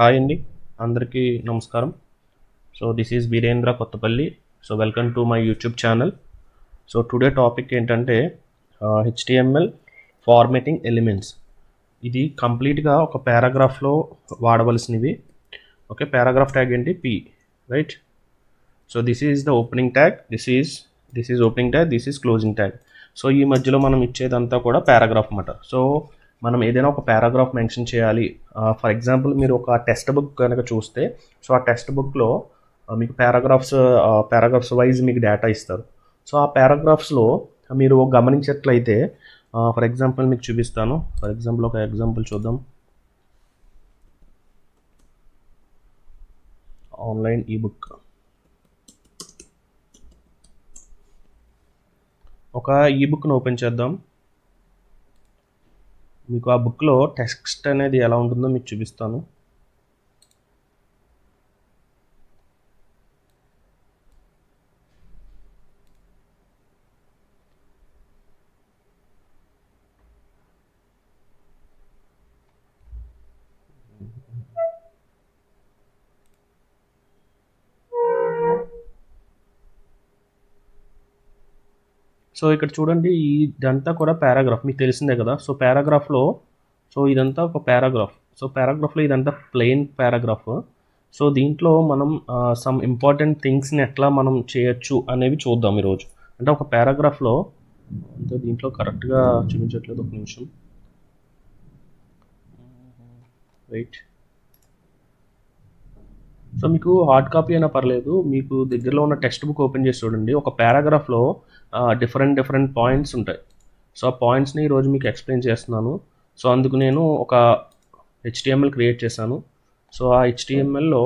Hi అండి, అందరికీ నమస్కారం. So this is Veerendra Kothapalli. So welcome to my YouTube channel. So today topic ఏంటంటే HTML formatting elements. ఇది కంప్లీట్గా ఒక పారాగ్రాఫ్లో వాడవలసినవి. ఓకే, పారాగ్రాఫ్ ట్యాగ్ ఏంటి? P, right. So this is the opening tag, this is opening tag, this is closing tag. So ఈ మధ్యలో మనం ఇచ్చేదంతా కూడా పారాగ్రాఫ్ అన్నమాట. సో మనం ఏదైనా ఒక పారాగ్రాఫ్ మెన్షన్ చేయాలి. ఫర్ ఎగ్జాంపుల్ మీరు ఒక టెక్స్ట్ బుక్ కనుక చూస్తే, సో ఆ టెక్స్ట్ బుక్లో మీకు పారాగ్రాఫ్స్ వైజ్ మీకు డేటా ఇస్తారు. సో ఆ పారాగ్రాఫ్స్లో మీరు గమనించినట్లయితే, ఫర్ ఎగ్జాంపుల్ మీకు చూపిస్తాను. ఫర్ ఎగ్జాంపుల్ ఒక ఎగ్జాంపుల్ చూద్దాం. Online ebook. ఒక ఈబుక్ను ఓపెన్ చేద్దాం. మీకు ఆ బుక్లో టెక్స్ట్ అనేది ఎలా ఉంటుందో మీకు చూపిస్తాను. సో ఇక్కడ చూడండి, ఇదంతా కూడా పారాగ్రాఫ్, మీకు తెలిసిందే కదా. సో పారాగ్రాఫ్లో, సో ఇదంతా ఒక పారాగ్రాఫ్. సో పారాగ్రాఫ్లో ఇదంతా ప్లెయిన్ పారాగ్రాఫ్. సో దీంట్లో మనం సమ్ ఇంపార్టెంట్ థింగ్స్ని ఎట్లా మనం చేయొచ్చు అనేవి చూద్దాం ఈరోజు. అంటే ఒక పారాగ్రాఫ్లో, అంటే దీంట్లో కరెక్ట్గా చూపించట్లేదు, ఒక నిమిషం వెయిట్. సో మీకు హార్డ్ కాపీ అయినా పర్లేదు, మీకు దగ్గరలో ఉన్న టెక్స్ట్ బుక్ ఓపెన్ చేసి చూడండి. ఒక పారాగ్రాఫ్లో డిఫరెంట్ పాయింట్స్ ఉంటాయి. సో ఆ పాయింట్స్ని ఈరోజు మీకు ఎక్స్ప్లెయిన్ చేస్తున్నాను. సో అందుకు నేను ఒక హెచ్టిఎంఎల్ క్రియేట్ చేశాను. సో ఆ హెచ్టిఎంఎల్లో,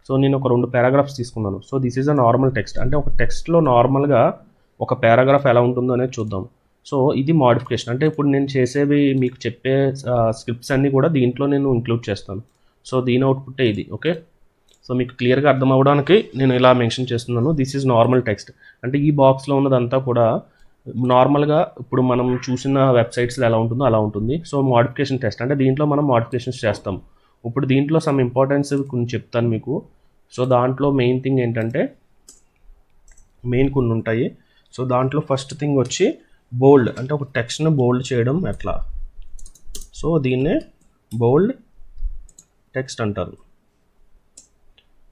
సో నేను ఒక 2 పారాగ్రాఫ్స్ తీసుకున్నాను. So this is a normal text. అంటే ఒక టెక్స్ట్లో నార్మల్గా ఒక పారాగ్రాఫ్ ఎలా ఉంటుందో అనేది చూద్దాం. సో ఇది మోడిఫికేషన్. అంటే ఇప్పుడు నేను చేసేవి, మీకు చెప్పే స్క్రిప్ట్స్ అన్నీ కూడా దీంట్లో నేను ఇంక్లూడ్ చేస్తాను. సో దీని అవుట్పుట్టే ఇది. ఓకే, సో మీకు క్లియర్గా అర్థం అవ్వడానికి నేను ఇలా మెన్షన్ చేస్తున్నాను. This is normal text. అంటే ఈ బాక్స్లో ఉన్నదంతా కూడా నార్మల్గా ఇప్పుడు మనం చూసిన వెబ్సైట్స్లో ఎలా ఉంటుందో అలా ఉంటుంది. సో మోడిఫికేషన్ టెస్ట్ అంటే దీంట్లో మనం మోడిఫికేషన్స్ చేస్తాం. ఇప్పుడు దీంట్లో సమ్ ఇంపార్టెన్స్ కొన్ని చెప్తాను మీకు. సో దాంట్లో మెయిన్ థింగ్ ఏంటంటే, మెయిన్ కొన్ని ఉంటాయి. సో దాంట్లో ఫస్ట్ థింగ్ వచ్చి బోల్డ్. అంటే ఒక టెక్స్ట్ని బోల్డ్ చేయడం ఎట్లా. సో దీన్నే బోల్డ్ టెక్స్ట్ అంటారు.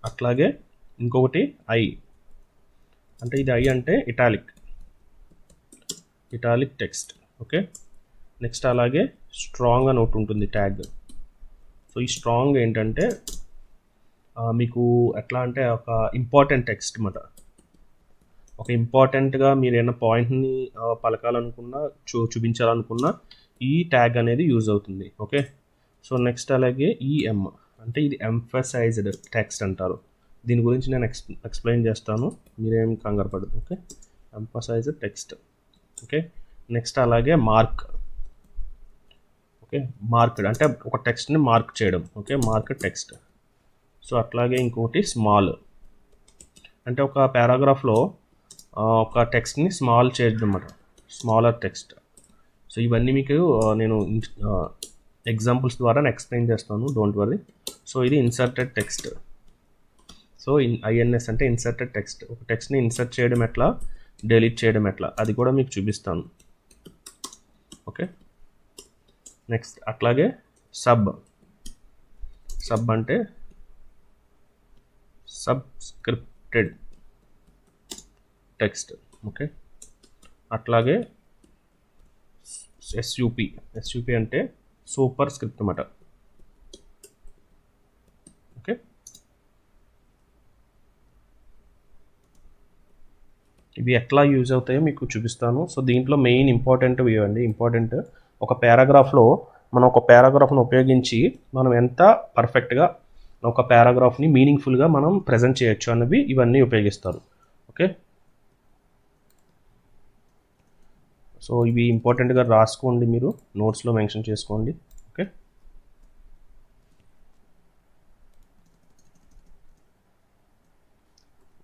అట్లాగే ఇంకొకటి ఐ, అంటే ఇది ఐ అంటే ఇటాలిక్ టెక్స్ట్. ఓకే, నెక్స్ట్ అలాగే స్ట్రాంగ్ అని ఒకటి ఉంటుంది ట్యాగ్. సో ఈ స్ట్రాంగ్ ఏంటంటే మీకు ఎట్లా అంటే ఒక ఇంపార్టెంట్ టెక్స్ట్ అన్నమాట. ఒక ఇంపార్టెంట్గా మీరు ఏమైనా పాయింట్ని పలకాలనుకున్నా, చూపించాలనుకున్నా ఈ ట్యాగ్ అనేది యూజ్ అవుతుంది. ఓకే, సో నెక్స్ట్ అలాగే ఈఎం, అంటే ఇది ఎంఫసైజ్డ్ టెక్స్ట్ అంటారు. దీని గురించి నేను ఎక్స్ప్లెయిన్ చేస్తాను, మీరేం కంగారు పడదు. Okay, emphasised text. Okay, next అలాగే మార్క్. ఓకే, మార్క్డ్ అంటే ఒక టెక్స్ట్ని మార్క్ చేయడం. Okay, mark text. సో అట్లాగే ఇంకోటి స్మాల్, అంటే ఒక పారాగ్రాఫ్లో ఒక టెక్స్ట్ని స్మాల్ చేయడం అన్నమాట, స్మాలర్ టెక్స్ట్. సో ఇవన్నీ మీకు నేను ఎగ్జాంపుల్స్ ద్వారా ఎక్స్ప్లెయిన్ చేస్తాను, డోంట్ వరీ. సో ఇది ఇన్సర్టెడ్ టెక్స్ట్. సో ఐఎన్ఎస్ అంటే ఇన్సర్టెడ్ టెక్స్ట్. ఒక టెక్స్ట్ని ఇన్సర్ట్ చేయడం ఎట్లా, డిలీట్ చేయడం ఎట్లా, అది కూడా మీకు చూపిస్తాను. ఓకే, నెక్స్ట్ అట్లాగే సబ్ అంటే సబ్స్క్రిప్టెడ్ టెక్స్ట్. ఓకే, అట్లాగే ఎస్యూపి అంటే సూపర్ స్క్రిప్ట్ అన్నమాట. ఓకే, ఇవి ఎట్లా యూజ్ అవుతాయో మీకు చూపిస్తాను. సో దీంట్లో మెయిన్ ఇంపార్టెంట్ ఇవ్వండి. ఇంపార్టెంట్ ఒక పారాగ్రాఫ్లో మనం ఒక పారాగ్రాఫ్ను ఉపయోగించి మనం ఎంత పర్ఫెక్ట్గా ఒక పారాగ్రాఫ్ని మీనింగ్ఫుల్గా మనం ప్రజెంట్ చేయొచ్చు అన్నవి ఇవన్నీ ఉపయోగిస్తారు. ఓకే, సో ఇవి ఇంపార్టెంట్గా రాసుకోండి, మీరు నోట్స్లో మెన్షన్ చేసుకోండి. ఓకే,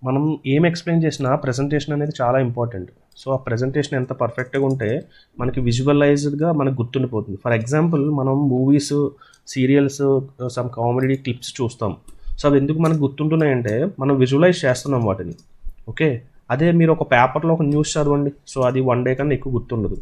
మనం ఏం ఎక్స్ప్లెయిన్ చేసినా ప్రెజెంటేషన్ అనేది చాలా ఇంపార్టెంట్. సో ఆ ప్రెజెంటేషన్ ఎంత పర్ఫెక్ట్గా ఉంటే మనకి విజువలైజ్డ్గా మనకు గుర్తుండిపోతుంది. ఫర్ ఎగ్జాంపుల్ మనం movies, serials, some comedy clips చూస్తాం. సో అవి ఎందుకు మనకు గుర్తుంటున్నాయంటే మనం విజువలైజ్ చేస్తున్నాం వాటిని. ఓకే, అదే మీరు ఒక పేపర్లో ఒక న్యూస్ చదవండి, సో అది 1 డే కన్నా ఎక్కువ గుర్తుండదు.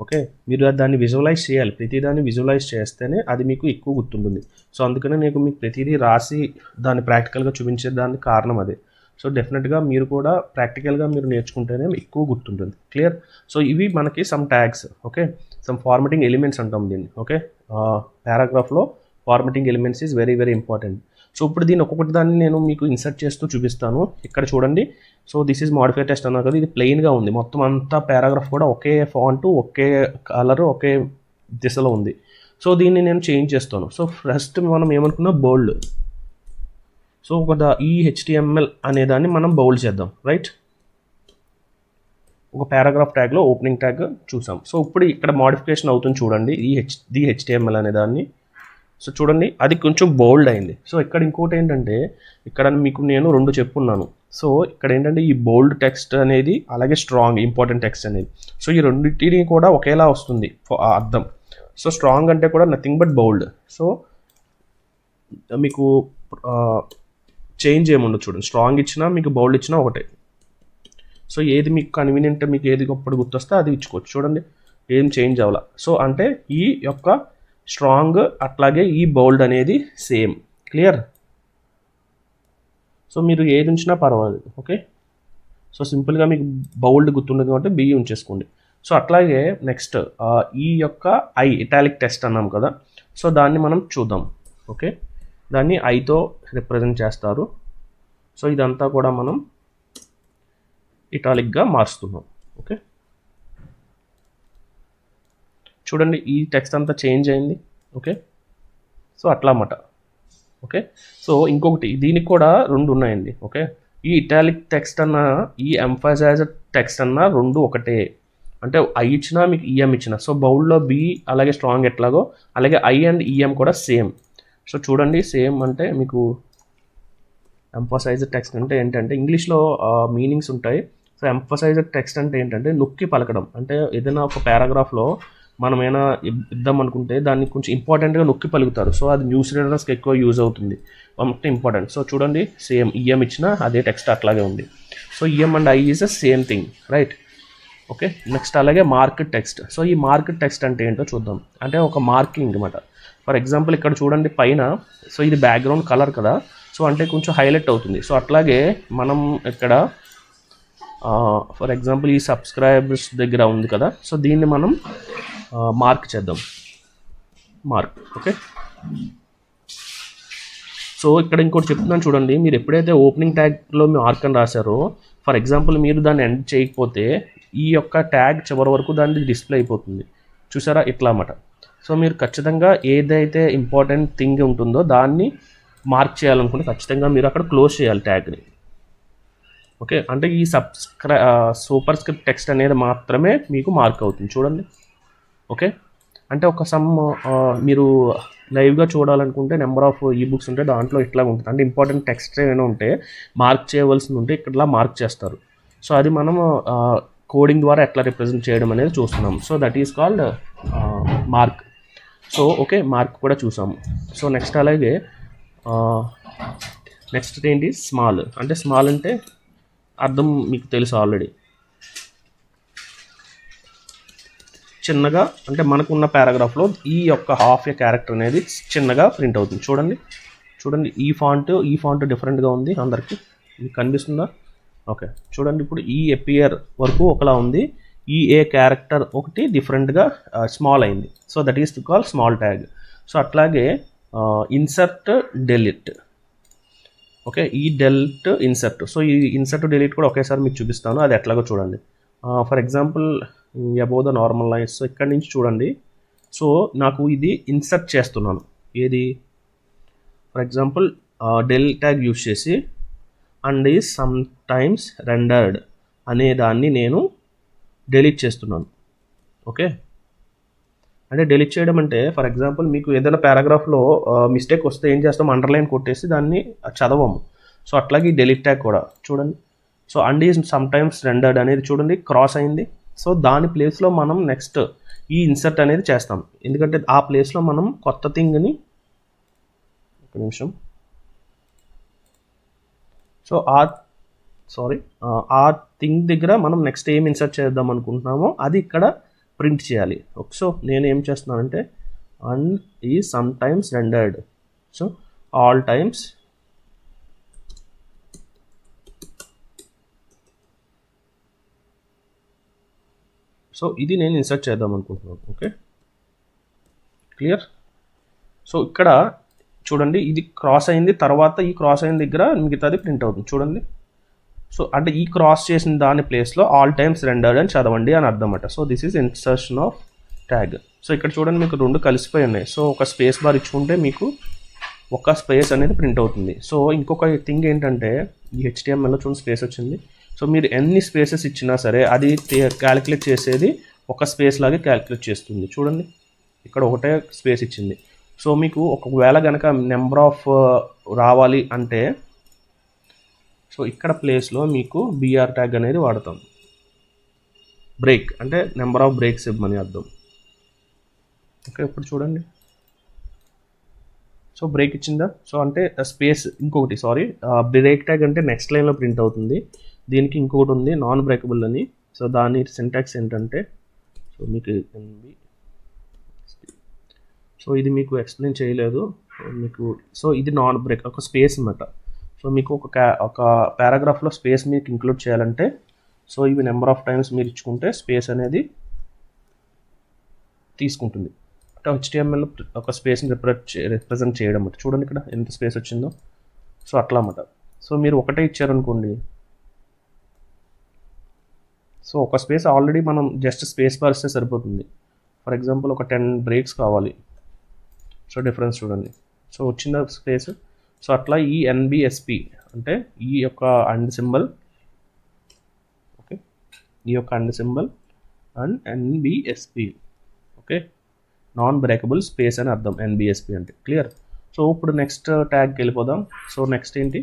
ఓకే, మీరు దాన్ని విజువలైజ్ చేయాలి, ప్రతిదాన్ని విజువలైజ్ చేస్తేనే అది మీకు ఎక్కువ గుర్తుంటుంది. సో అందుకనే నేను మీకు ప్రతిదీ రాసి దాన్ని ప్రాక్టికల్గా చూపించేదానికి కారణం అదే. సో డెఫినెట్గా మీరు కూడా ప్రాక్టికల్గా మీరు నేర్చుకుంటేనే ఎక్కువ గుర్తుంటుంది. క్లియర్? సో ఇవి మనకి some tags. Okay, some formatting elements అంటాం దీన్ని. ఓకే, పారాగ్రాఫ్లో formatting elements is very very important. So ఇప్పుడు దీన్ని ఒక్కొక్కటి దాన్ని నేను మీకు ఇన్సర్ట్ చేస్తూ చూపిస్తాను. ఇక్కడ చూడండి. So this is modify test అన్నారు కదా, ఇది ప్లెయిన్గా ఉంది, మొత్తం అంతా పారాగ్రాఫ్ కూడా ఒకే ఫాంట్, ఒకే కలర్, ఒకే దిశలో ఉంది. సో దీన్ని నేను చేంజ్ చేస్తాను. సో ఫస్ట్ మనం ఏమనుకున్నా బోల్డ్. సో ఈ HTML అనే దాన్ని మనం బౌల్డ్ చేద్దాం. రైట్, ఒక పారాగ్రాఫ్ ట్యాగ్లో ఓపెనింగ్ ట్యాగ్ చూసాం. సో ఇప్పుడు ఇక్కడ మోడిఫికేషన్ అవుతుంది చూడండి, ఈ HTML అనే దాన్ని. సో చూడండి అది కొంచెం బోల్డ్ అయింది. సో ఇక్కడ ఇంకోటి ఏంటంటే ఇక్కడ మీకు నేను 2 చెప్పున్నాను. సో ఇక్కడ ఏంటంటే ఈ బోల్డ్ టెక్స్ట్ అనేది అలాగే స్ట్రాంగ్ ఇంపార్టెంట్ టెక్స్ట్ అనేది, సో ఈ రెండింటిని కూడా ఒకేలా వస్తుంది అర్థం. సో స్ట్రాంగ్ అంటే కూడా నథింగ్ బట్ బోల్డ్. సో మీకు చేంజ్ ఏముండదు చూడండి, స్ట్రాంగ్ ఇచ్చినా మీకు బౌల్డ్ ఇచ్చినా ఒకటే. సో ఏది మీకు కన్వీనియంట్, మీకు ఏది గొప్పటి గుర్తొస్తే అది ఇచ్చుకోవచ్చు. చూడండి ఏం చేంజ్ అవ్వాల. సో అంటే ఈ యొక్క స్ట్రాంగ్ అట్లాగే ఈ బౌల్డ్ అనేది సేమ్. క్లియర్? సో మీరు ఏది ఉంచినా పర్వాలేదు. ఓకే, సో సింపుల్గా మీకు బౌల్డ్ గుర్తుండదు కాబట్టి B ఉంచేసుకోండి. సో అట్లాగే నెక్స్ట్ ఈ యొక్క ఇటాలిక్ టెక్స్ట్ అన్నాం కదా, సో దాన్ని మనం చూద్దాం. ఓకే, దాన్ని ఐతో రిప్రజెంట్ చేస్తారు. సో ఇదంతా కూడా మనం ఇటాలిక్గా మారుస్తున్నాం. ఓకే, చూడండి ఈ టెక్స్ట్ అంతా చేంజ్ అయింది. ఓకే, సో అట్లా అన్నమాట. ఓకే, సో ఇంకొకటి దీనికి కూడా 2 ఉన్నాయండి. ఓకే, ఈ ఇటాలిక్ టెక్స్ట్ అన్న, ఈ ఎంఫసైజ్డ్ టెక్స్ట్ అన్న 2 ఒకటే. అంటే I ఇచ్చినా మీకు EM ఇచ్చిన, సో బౌల్డ్లో B అలాగే స్ట్రాంగ్ ఎట్లాగో అలాగే I అండ్ EM కూడా సేమ్. సో చూడండి సేమ్ అంటే మీకు ఎంఫసైజ్డ్ టెక్స్ట్ అంటే ఏంటంటే ఇంగ్లీష్లో మీనింగ్స్ ఉంటాయి. సో ఎంఫసైజ్డ్ టెక్స్ట్ అంటే ఏంటంటే నొక్కి పలకడం. అంటే ఏదైనా ఒక పారాగ్రాఫ్లో మనం ఏమైనా ఇద్దాం అనుకుంటే దాన్ని కొంచెం ఇంపార్టెంట్గా నొక్కి పలుకుతారు. సో అది న్యూస్ రీడర్స్కి ఎక్కువ యూజ్ అవుతుంది, అంటే ఇంపార్టెంట్. సో చూడండి సేమ్ EM ఇచ్చినా అదే టెక్స్ట్ అట్లాగే ఉంది. So EM and I is the same thing. Right? Okay, next అలాగే మార్కెట్ టెక్స్ట్. సో ఈ మార్కెట్ టెక్స్ట్ అంటే ఏంటో చూద్దాం. అంటే ఒక మార్కింగ్ అనమాట. ఫర్ ఎగ్జాంపుల్ ఇక్కడ చూడండి పైన, సో ఇది బ్యాక్గ్రౌండ్ కలర్ కదా, సో అంటే కొంచెం హైలైట్ అవుతుంది. సో అట్లాగే మనం ఇక్కడ ఫర్ ఎగ్జాంపుల్ ఈ సబ్స్క్రైబర్స్ దగ్గర ఉంది కదా, సో దీన్ని మనం మార్క్ చేద్దాం. మార్క్. ఓకే, సో ఇక్కడ ఇంకోటి చెప్తున్నాను చూడండి, మీరు ఎప్పుడైతే ఓపెనింగ్ ట్యాగ్లో మార్క్ అని రాశారో, ఫర్ ఎగ్జాంపుల్ మీరు దాన్ని ఎండ్ చేయకపోతే ఈ యొక్క ట్యాగ్ చివరి వరకు దాన్ని డిస్ప్లే అయిపోతుంది. చూసారా ఇట్లా అన్నమాట. సో మీరు ఖచ్చితంగా ఏదైతే ఇంపార్టెంట్ థింగ్ ఉంటుందో దాన్ని మార్క్ చేయాలనుకుంటే ఖచ్చితంగా మీరు అక్కడ క్లోజ్ చేయాలి ట్యాగ్ని. ఓకే, అంటే ఈ సూపర్ స్క్రిప్ట్ టెక్స్ట్ అనేది మాత్రమే మీకు మార్క్ అవుతుంది. చూడండి. ఓకే, అంటే ఒక మీరు లైవ్గా చూడాలనుకుంటే నెంబర్ ఆఫ్ ఈబుక్స్ ఉంటే దాంట్లో ఇట్లా ఉంటుంది. అంటే ఇంపార్టెంట్ టెక్స్ట్ ఏమైనా ఉంటే మార్క్ చేయవలసింది ఉంటే ఇట్లా మార్క్ చేస్తారు. సో అది మనము కోడింగ్ ద్వారా ఎట్లా రిప్రజెంట్ చేయడం అనేది చూస్తున్నాం. So that is called mark. So okay, mark కూడా చూసాము. సో నెక్స్ట్ అలాగే నెక్స్ట్ ఏంటి స్మాల్. అంటే స్మాల్ అంటే అర్థం మీకు తెలుసు ఆల్రెడీ, చిన్నగా. అంటే మనకున్న పారాగ్రాఫ్లో ఈ యొక్క హాఫ్ ఏ క్యారెక్టర్ అనేది చిన్నగా ప్రింట్ అవుతుంది. చూడండి చూడండి ఈ ఫాంట్ డిఫరెంట్గా ఉంది. అందరికీ మీకు కనిపిస్తుందా? ఓకే, చూడండి ఇప్పుడు ఈ ఎపియర్ వరకు ఒకలా ఉంది, ఈ ఏ క్యారెక్టర్ ఒకటి డిఫరెంట్గా స్మాల్ అయింది. So that is call small tag. So అట్లాగే ఇన్సర్ట్ డెలిట్. ఓకే, ఈ డెలిట్ ఇన్సర్ట్. సో ఈ ఇన్సర్ట్ డెలిట్ కూడా ఒకేసారి మీకు చూపిస్తాను, అది ఎట్లాగో చూడండి. For example above the normal lines. So ఇక్కడ నుంచి చూడండి. సో నాకు ఇది ఇన్సర్ట్ చేస్తున్నాను. ఏది? For example del tag use చేసి and is some times rendered అనే దాన్ని నేను డెలీట్ చేస్తున్నాను. ఓకే, అంటే డెలీట్ చేయడం అంటే ఫర్ ఎగ్జాంపుల్ మీకు ఏదైనా పారాగ్రాఫ్లో మిస్టేక్ వస్తే ఏం చేస్తాం, అండర్లైన్ కొట్టేసి దాన్ని చదవము. సో అట్లాగే డెలిట్ ట్యాగ్ కూడా చూడండి. So and is some times rendered అనేది చూడండి క్రాస్ అయింది. సో దాని ప్లేస్లో మనం నెక్స్ట్ ఈ ఇన్సర్ట్ అనేది చేస్తాం, ఎందుకంటే ఆ ప్లేస్లో మనం కొత్త థింగ్ని ఒక నిమిషం. సో ఆ థింగ్ దగ్గర మనం నెక్స్ట్ ఏం ఇన్సర్ట్ చేద్దాం అనుకుంటున్నామో అది ఇక్కడ ప్రింట్ చేయాలి. సో నేను ఏం చేస్తున్నానంటే అండ్ ఈ some times rendered, so all times so ఇది నేను ఇన్సర్ట్ చేద్దాం అనుకుంటున్నాను. Okay clear. సో ఇక్కడ చూడండి ఇది క్రాస్ అయింది, తర్వాత ఈ క్రాస్ అయిన దగ్గర మిగతాది ప్రింట్ అవుతుంది చూడండి. సో అంటే ఈ క్రాస్ చేసిన దాని ప్లేస్లో ఆల్ టైమ్స్ రెండర్డ్ అని చదవండి అని అర్థం అన్నమాట. So this is insertion of tag. So ఇక్కడ చూడండి మీకు రెండు కలిసిపోయి ఉన్నాయి. సో ఒక స్పేస్ బార్ ఇచ్చుకుంటే మీకు ఒక స్పేస్ అనేది ప్రింట్ అవుతుంది. సో ఇంకొక థింగ్ ఏంటంటే ఈ HTMLలో చూడండి స్పేస్ వచ్చింది. సో మీరు ఎన్ని స్పేసెస్ ఇచ్చినా సరే అది క్యాలిక్యులేట్ చేసేది ఒక స్పేస్ లాగే క్యాలిక్యులేట్ చేస్తుంది చూడండి. ఇక్కడ ఒకటే స్పేస్ ఇచ్చింది. సో మీకు ఒకవేళ కనుక నెంబర్ ఆఫ్ రావాలి అంటే సో ఇక్కడ ప్లేస్లో మీకు BR ట్యాగ్ అనేది వాడతాం. బ్రేక్ అంటే నెంబర్ ఆఫ్ బ్రేక్స్ ఇవ్వమని అర్థం. ఓకే ఇప్పుడు చూడండి. సో బ్రేక్ ఇచ్చిందా, సో అంటే స్పేస్ ఇంకొకటి బ్రేక్ ట్యాగ్ అంటే నెక్స్ట్ లైన్లో ప్రింట్ అవుతుంది. దీనికి ఇంకొకటి ఉంది నాన్ బ్రేకబుల్ అని. సో దాని సింటాక్స్ ఏంటంటే సో మీకు సో ఇది మీకు ఎక్స్ప్లెయిన్ చేయలేదు మీకు. సో ఇది నాన్ బ్రేక్ ఒక స్పేస్ అన్నమాట. సో మీకు ఒక పారాగ్రాఫ్లో స్పేస్ మీకు ఇంక్లూడ్ చేయాలంటే సో ఇవి నెంబర్ ఆఫ్ టైమ్స్ మీరు ఇచ్చుకుంటే స్పేస్ అనేది తీసుకుంటుంది. అంటే HTML ఒక స్పేస్ని రిప్రజెంట్ చేయడం అంటే చూడండి ఇక్కడ ఎంత స్పేస్ వచ్చిందో. సో అట్లా అన్నమాట. సో మీరు ఒకటే ఇచ్చారనుకోండి, సో ఒక స్పేస్ ఆల్రెడీ మనం జస్ట్ స్పేస్ బార్ ఇస్తే సరిపోతుంది. ఫర్ ఎగ్జాంపుల్ ఒక 10 బ్రేక్స్ కావాలి. సో డిఫరెన్స్ చూడండి. సో వచ్చిందా స్పేస్. సో అట్లా ఈ NBSP అంటే ఈ యొక్క అండ్ సింబల్, ఓకే ఈ యొక్క and symbol and NBSP okay non breakable space అని అర్థం NBSP అంటే. క్లియర్. సో ఇప్పుడు నెక్స్ట్ ట్యాగ్కి వెళ్ళిపోదాం. సో నెక్స్ట్ ఏంటి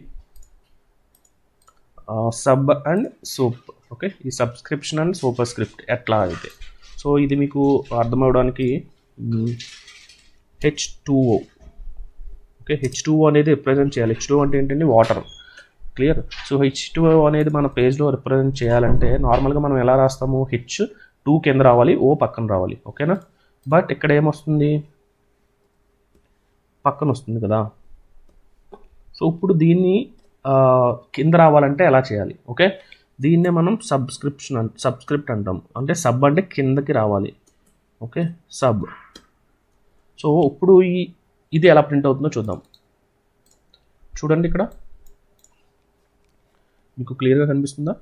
సబ్ అండ్ సూప్. ఓకే ఈ సబ్స్క్రిప్షన్ అండ్ సూపర్ స్క్రిప్ట్ ఎట్లా అయితే సో ఇది మీకు అర్థమవడానికి H2O. ఓకే H2O అనేది రిప్రజెంట్ చేయాలి. H2O అంటే ఏంటంటే వాటర్. క్లియర్. సో H2O అనేది మన పేజ్లో రిప్రజెంట్ చేయాలంటే నార్మల్గా మనం ఎలా రాస్తాము, H2 కింద రావాలి, O పక్కన రావాలి. ఓకేనా. బట్ ఇక్కడ ఏమొస్తుంది, పక్కన వస్తుంది కదా. సో ఇప్పుడు దీన్ని కింద రావాలంటే ఎలా చేయాలి. ఓకే దీన్నే మనం సబ్స్క్రిప్ట్ అంటాం. అంటే సబ్ అంటే కిందకి రావాలి. Okay sub. సో ఇప్పుడు ఇది ఎలా ప్రింట్ అవుతుందో చూద్దాం. చూడండి ఇక్కడ మీకు క్లియర్గా కనిపిస్తుందా.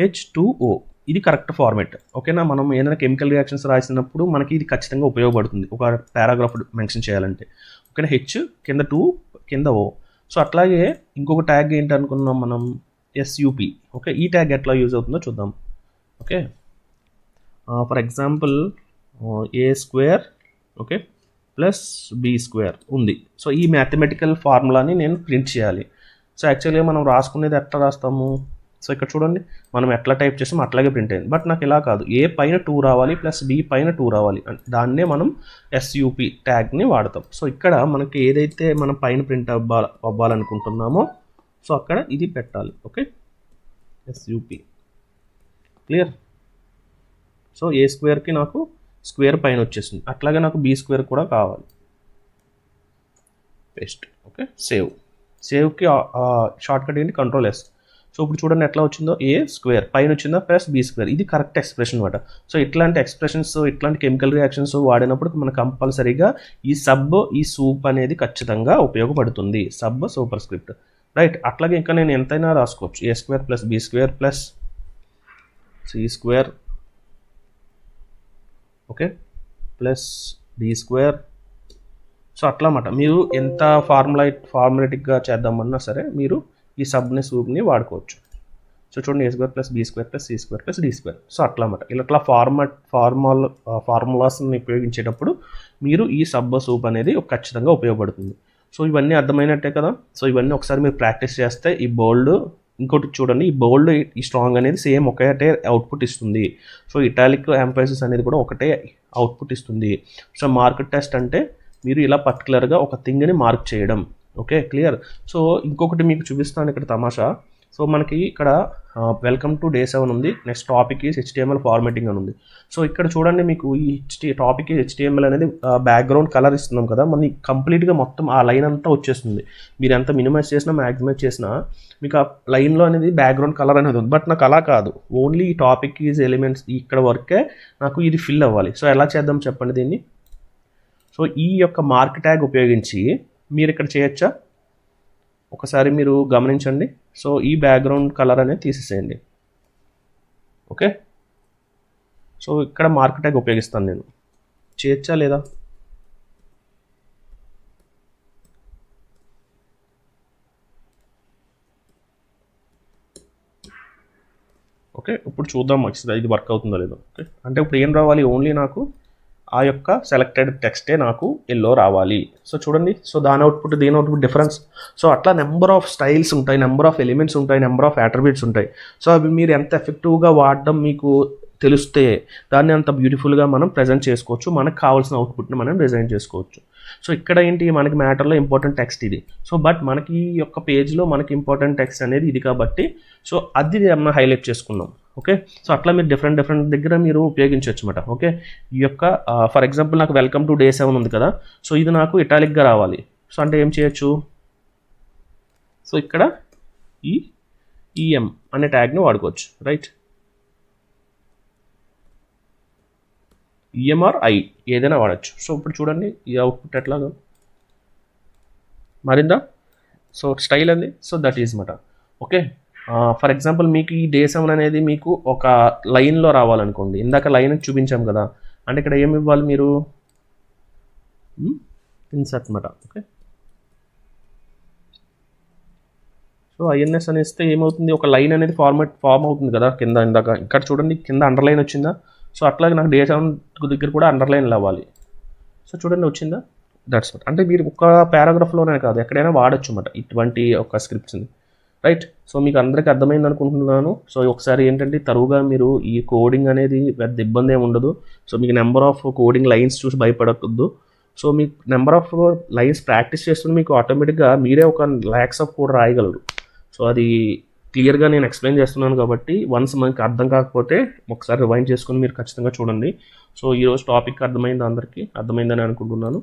H2O ఇది కరెక్ట్ ఫార్మాట్. ఓకేనా. మనం ఏదైనా కెమికల్ రియాక్షన్స్ రాసినప్పుడు మనకి ఇది ఖచ్చితంగా ఉపయోగపడుతుంది ఒక పారాగ్రాఫ్ మెన్షన్ చేయాలంటే. ఓకేనా. H కింద 2 కింద O. సో అట్లాగే ఇంకొక ట్యాగ్ ఏంటి అనుకున్నాం మనం, SUP. ఓకే ఈ ట్యాగ్ ఎట్లా యూజ్ అవుతుందో చూద్దాం. Okay for example A² okay plus B² ఉంది. సో ఈ మ్యాథమెటికల్ ఫార్ములాని నేను ప్రింట్ చేయాలి. సో యాక్చువల్గా మనం రాసుకునేది ఎట్లా రాస్తాము, సో ఇక్కడ చూడండి మనం ఎట్లా టైప్ చేసామో అట్లాగే ప్రింట్ అయింది. బట్ నాకు ఇలా కాదు, A పైన 2 రావాలి ప్లస్ B పైన 2 రావాలి, దాన్నే మనం SUP ట్యాగ్ని వాడతాం. సో ఇక్కడ మనకి ఏదైతే మనం పైన ప్రింట్ అవ్వాలనుకుంటున్నామో సో అక్కడ ఇది పెట్టాలి. Okay SUP. క్లియర్. సో A²కి నాకు స్క్వేర్ పైన వచ్చేసింది. అట్లాగే నాకు B² కూడా కావాలి. పేస్ట్. ఓకే సేవ్కి షార్ట్కట్ ఏంటి, Ctrl+S. సో ఇప్పుడు చూడండి ఎట్లా వచ్చిందో, A² పైన వచ్చిందా ప్లస్ B². ఇది కరెక్ట్ ఎక్స్ప్రెషన్ అనమాట. సో ఇట్లాంటి ఎక్స్ప్రెషన్స్ ఇట్లాంటి కెమికల్ రియాక్షన్స్ వాడినప్పుడు మనకు కంపల్సరీగా ఈ సబ్ ఈ సూప్ అనేది ఖచ్చితంగా ఉపయోగపడుతుంది. Sub super script right. అట్లాగే ఇంకా నేను ఎంతైనా రాసుకోవచ్చు, A² plus B² plus C² okay plus D². So అట్లా అన్నమాట. మీరు ఎంత ఫార్ములేటిక్గా చేద్దామన్నా సరే మీరు ఈ సబ్ని సూప్ని వాడుకోవచ్చు. సో చూడండి A² plus B² plus C² plus D². So అట్లా అన్నమాట. ఇట్లా ఫార్ములాస్ని ఉపయోగించేటప్పుడు మీరు ఈ సబ్ సూప్ అనేది ఖచ్చితంగా ఉపయోగపడుతుంది. సో ఇవన్నీ అర్థమైనట్టే కదా. సో ఇవన్నీ ఒకసారి మీరు ప్రాక్టీస్ చేస్తే ఈ బోల్డ్, ఇంకోటి చూడండి, ఈ బోల్డ్ ఈ స్ట్రాంగ్ అనేది సేమ్ ఒకటే అవుట్పుట్ ఇస్తుంది. సో ఇటాలిక్ ఎంఫసిస్ అనేది కూడా ఒకటే అవుట్పుట్ ఇస్తుంది. సో మార్క్ టెస్ట్ అంటే మీరు ఇలా పర్టికులర్గా ఒక థింగ్ని మార్క్ చేయడం. Okay, clear. సో ఇంకొకటి మీకు చూపిస్తాను ఇక్కడ తమాషా. సో మనకి ఇక్కడ వెల్కమ్ టు డే 7 ఉంది. Next topic is HTML formatting అని ఉంది. సో ఇక్కడ చూడండి, మీకు ఈ టాపిక్ ఈజ్ HTML అనేది బ్యాక్గ్రౌండ్ కలర్ ఇస్తున్నాం కదా, మనకి కంప్లీట్గా మొత్తం ఆ లైన్ అంతా వచ్చేస్తుంది. మీరు ఎంత మినిమైజ్ చేసినా మ్యాక్సిమైజ్ చేసినా మీకు ఆ లైన్లో అనేది బ్యాక్గ్రౌండ్ కలర్ అనేది ఉంది. బట్ నాకు అలా కాదు, ఓన్లీ ఈ టాపిక్ ఈజ్ ఎలిమెంట్స్ ఇక్కడ వరకే నాకు ఇది ఫిల్ అవ్వాలి. సో ఎలా చేద్దాం చెప్పండి దీన్ని. సో ఈ యొక్క మార్క్ ట్యాగ్ ఉపయోగించి మీరు ఇక్కడ చేయొచ్చా, ఒకసారి మీరు గమనించండి. సో ఈ బ్యాక్గ్రౌండ్ కలర్ అనేది తీసేసేయండి. ఓకే, సో ఇక్కడ మార్క్ ట్యాగ్ ఉపయోగిస్తాను నేను, చేయొచ్చా లేదా. ఓకే, ఇప్పుడు చూద్దాం ఇది వర్క్ అవుతుందో లేదో. ఓకే, అంటే ఇప్పుడు ఏం రావాలి, ఓన్లీ నాకు ఆ యొక్క సెలెక్టెడ్ టెక్స్టే నాకు ఎల్లో రావాలి. సో చూడండి, సో దాని అవుట్పుట్ దీని అవుట్పుట్ డిఫరెన్స్. సో అట్లా నెంబర్ ఆఫ్ స్టైల్స్ ఉంటాయి, నెంబర్ ఆఫ్ ఎలిమెంట్స్ ఉంటాయి, నెంబర్ ఆఫ్ అట్రిబ్యూట్స్ ఉంటాయి. సో అవి మీరు ఎంత ఎఫెక్టివ్గా వాడడం మీకు తెలిస్తే దాన్ని అంత బ్యూటిఫుల్గా మనం ప్రజెంట్ చేసుకోవచ్చు, మనకు కావాల్సిన అవుట్పుట్ని మనం డిజైన్ చేసుకోవచ్చు. సో ఇక్కడ ఏంటి, మనకి మ్యాటర్లో ఇంపార్టెంట్ టెక్స్ట్ ఇది. సో బట్ మనకి ఈ యొక్క పేజ్లో మనకి ఇంపార్టెంట్ టెక్స్ట్ అనేది ఇది కాబట్టి సో అది మనం హైలైట్ చేసుకున్నాం. ఓకే, సో అట్లా మీరు డిఫరెంట్ దగ్గర మీరు ఉపయోగించవచ్చు అన్నమాట. ఓకే, ఈ యొక్క ఫర్ ఎగ్జాంపుల్ నాకు వెల్కమ్ టు డే 7 ఉంది కదా, సో ఇది నాకు ఇటాలిక్గా రావాలి. సో అంటే ఏం చేయొచ్చు, సో ఇక్కడ ఈ ఈఎం అనే ట్యాగ్ని వాడుకోవచ్చు, రైట్. ఈఎంఆర్ ఐ ఏదైనా వాడచ్చు. సో ఇప్పుడు చూడండి ఈ అవుట్పుట్ ఎట్లాగా మారిందా. సో స్టైల్ అండి, సో దట్ ఈజ్ మాట. ఓకే, ఫర్ ఎగ్జాంపుల్ మీకు ఈ డే 7 అనేది మీకు ఒక లైన్లో రావాలనుకోండి, ఇందాక లైన్ చూపించాం కదా, అంటే ఇక్కడ ఏమి ఇవ్వాలి మీరు, ఇన్సర్ట్ మాట. ఓకే, సో ఐఎన్ఎస్ అని ఇస్తే ఏమవుతుంది, ఒక లైన్ అనేది ఫామ్ అవుతుంది కదా కింద. ఇందాక ఇక్కడ చూడండి కింద అండర్లైన్ వచ్చిందా. సో అట్లాగే నాకు డే 7 దగ్గర కూడా అండర్లైన్ అవ్వాలి. సో చూడండి వచ్చిందా, దట్స్ వాట్. అంటే మీరు ఒక పారాగ్రాఫ్లోనే కాదు ఎక్కడైనా వాడచ్చు అన్నమాట ఇటువంటి ఒక స్క్రిప్ట్స్ని, రైట్. సో మీకు అందరికీ అర్థమైంది అనుకుంటున్నాను. సో ఒకసారి ఏంటంటే తరువుగా మీరు ఈ కోడింగ్ అనేది పెద్ద ఇబ్బంది ఏమి ఉండదు. సో మీకు నెంబర్ ఆఫ్ కోడింగ్ లైన్స్ చూసి భయపడకూడదు. సో మీకు నెంబర్ ఆఫ్ లైన్స్ ప్రాక్టీస్ చేస్తుంటే మీకు ఆటోమేటిక్గా మీరే ఒక ల్యాక్స్ ఆఫ్ కోడ్ రాయగలరు. సో అది క్లియర్గా నేను ఎక్స్ప్లెయిన్ చేస్తున్నాను కాబట్టి వన్స్ మనకి అర్థం కాకపోతే ఒకసారి రివైండ్ చేసుకుని మీరు ఖచ్చితంగా చూడండి. సో ఈరోజు టాపిక్ అర్థమైందని అనుకుంటున్నాను.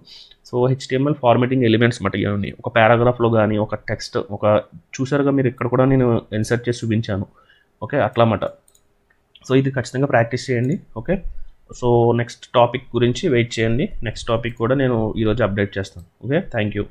సో HTML ఫార్మాటింగ్ ఎలిమెంట్స్ మాట ఇవన్నీ ఒక పారాగ్రాఫ్లో కానీ ఒక టెక్స్ట్ ఒక చూసారుగా మీరు ఇక్కడ కూడా నేను ఇన్సర్ట్ చేసి చూపించాను. ఓకే, అట్లా మాట. సో ఇది ఖచ్చితంగా ప్రాక్టీస్ చేయండి. ఓకే, సో నెక్స్ట్ టాపిక్ గురించి వెయిట్ చేయండి. నెక్స్ట్ టాపిక్ కూడా నేను ఈరోజు అప్డేట్ చేస్తాను. Okay, thank you.